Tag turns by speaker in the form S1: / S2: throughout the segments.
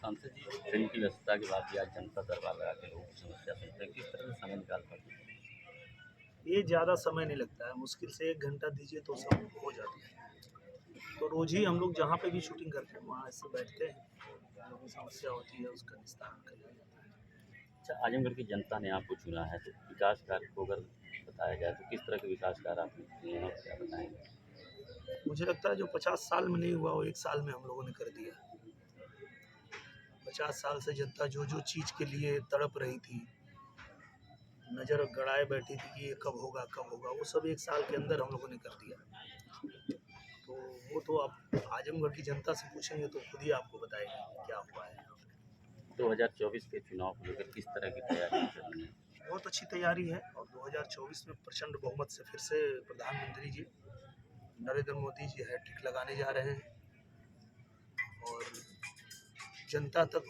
S1: सांसद जी, ट्रेन की व्यस्तता के बाद भी आज जनता दरबार लगा के लोगों की समस्या सुनते हैं, किस तरह से समय निकाल पाते हैं?
S2: ये ज़्यादा समय नहीं लगता है, मुश्किल से 1 घंटा दीजिए तो सब हो जाता है। तो रोज़ ही हम लोग जहाँ पे भी शूटिंग करते हैं वहाँ ऐसे बैठते हैं, जो भी समस्या होती है उसका निस्तारण कर लिया जाता है।
S1: अच्छा, आजमगढ़ की जनता ने आपको चुना है, तो विकास कार्य को अगर बताया जाए तो किस तरह के विकास कार्य आपने किए हैं और क्या बताएँगे?
S2: मुझे लगता है जो 50 साल में नहीं हुआ वो 1 साल में हम लोगों ने कर दिया। 50 साल से जनता जो चीज़ के लिए तड़प रही थी, नज़र गड़ाए बैठी थी कि ये कब होगा, वो सब 1 साल के अंदर हम लोगों ने कर दिया। तो वो तो आप आजमगढ़ की जनता से पूछेंगे तो खुद ही आपको बताएगा कि क्या हुआ है यहाँ पे।
S1: 2024 के चुनाव को लेकर किस तरह की तैयारी कर रही हैं?
S2: बहुत अच्छी तैयारी है और 2024 में प्रचंड बहुमत से फिर से प्रधानमंत्री जी नरेंद्र मोदी जी हैट्रिक लगाने जा रहे हैं और जनता तक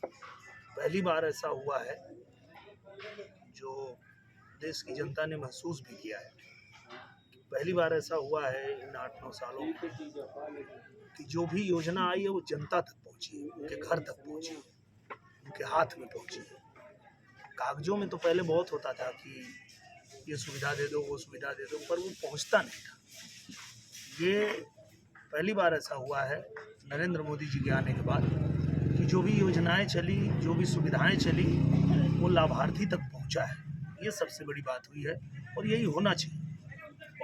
S2: पहली बार ऐसा हुआ है जो देश की जनता ने महसूस भी किया है। पहली बार ऐसा हुआ है इन 8-9 सालों में कि जो भी योजना आई है वो जनता तक पहुंची है, उनके घर तक पहुंची है, उनके हाथ में पहुंची है। कागजों में तो पहले बहुत होता था कि ये सुविधा दे दो, वो सुविधा दे दो, पर वो पहुंचता नहीं था। ये पहली बार ऐसा हुआ है नरेंद्र मोदी जी के आने के बाद कि जो भी योजनाएं चली, जो भी सुविधाएं चली, वो लाभार्थी तक पहुंचा है। ये सबसे बड़ी बात हुई है और यही होना चाहिए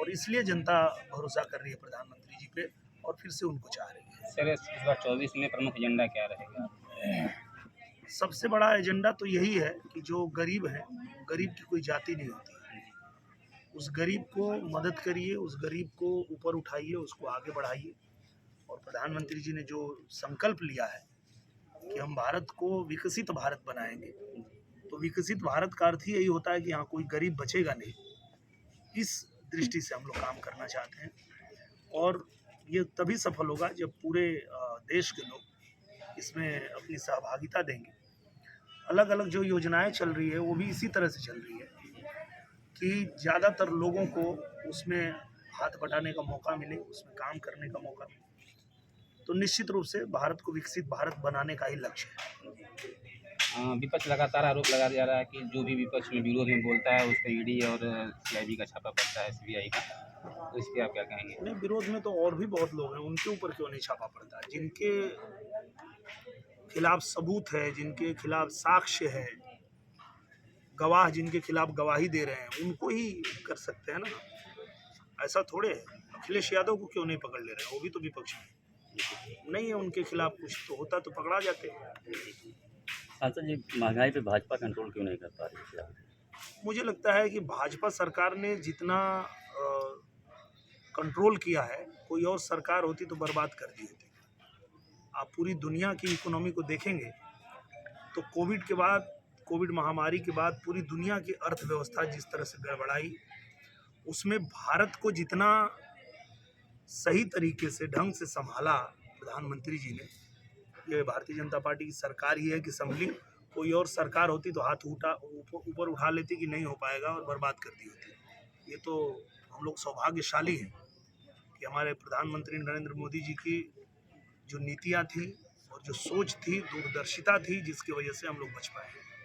S2: और इसलिए जनता भरोसा कर रही है प्रधानमंत्री जी पे और फिर से उनको चाह रही है।
S3: सर, इस बार 24 में प्रमुख एजेंडा क्या रहेगा?
S2: सबसे बड़ा एजेंडा तो यही है कि जो गरीब हैं, गरीब की कोई जाति नहीं होती, उस गरीब को मदद करिए, उस गरीब को ऊपर उठाइए, उसको आगे बढ़ाइए। और प्रधानमंत्री जी ने जो संकल्प लिया है कि हम भारत को विकसित भारत बनाएंगे, तो विकसित भारत का अर्थ ही यही होता है कि यहाँ कोई गरीब बचेगा नहीं। इस दृष्टि से हम लोग काम करना चाहते हैं और ये तभी सफल होगा जब पूरे देश के लोग इसमें अपनी सहभागिता देंगे। अलग अलग जो योजनाएं चल रही है वो भी इसी तरह से चल रही है कि ज़्यादातर लोगों को उसमें हाथ बटाने का मौका मिले, उसमें काम करने का मौका मिले। तो निश्चित रूप से भारत को विकसित भारत बनाने का ही लक्ष्य है।
S3: विपक्ष लगातार आरोप लगा जा रहा है कि जो भी विपक्ष में विरोध में बोलता है उस पर ईडी और सीआईडी का छापा पड़ता है, सीबीआई का, तो इस पर आप क्या कहेंगे?
S2: नहीं, विरोध में तो और भी बहुत लोग हैं, उनके ऊपर क्यों नहीं छापा पड़ता? जिनके खिलाफ सबूत है, जिनके खिलाफ साक्ष्य है, गवाह जिनके खिलाफ गवाही दे रहे हैं, उनको ही कर सकते हैं ना। ऐसा थोड़े है अखिलेश यादव को क्यों नहीं पकड़ ले रहे हैं? वो भी तो विपक्ष में नहीं है, उनके खिलाफ कुछ तो होता तो पकड़ा जाते।
S1: सांसद जी, महंगाई पे भाजपा कंट्रोल क्यों नहीं कर पा रही है फिलहाल?
S2: मुझे लगता है कि भाजपा सरकार ने जितना कंट्रोल किया है, कोई और सरकार होती तो बर्बाद कर दी होती। आप पूरी दुनिया की इकोनॉमी को देखेंगे तो कोविड महामारी के बाद पूरी दुनिया की अर्थव्यवस्था जिस तरह से गड़बड़ाई, उसमें भारत को जितना सही तरीके से ढंग से संभाला प्रधानमंत्री जी ने, ये भारतीय जनता पार्टी की सरकार ही है कि संभली। कोई और सरकार होती तो हाथ ऊपर उठा लेती कि नहीं हो पाएगा और बर्बाद कर दी होती। ये तो हम लोग सौभाग्यशाली हैं कि हमारे प्रधानमंत्री नरेंद्र मोदी जी की जो नीतियाँ थी और जो सोच थी, दूरदर्शिता थी, जिसकी वजह से हम लोग बच पाए।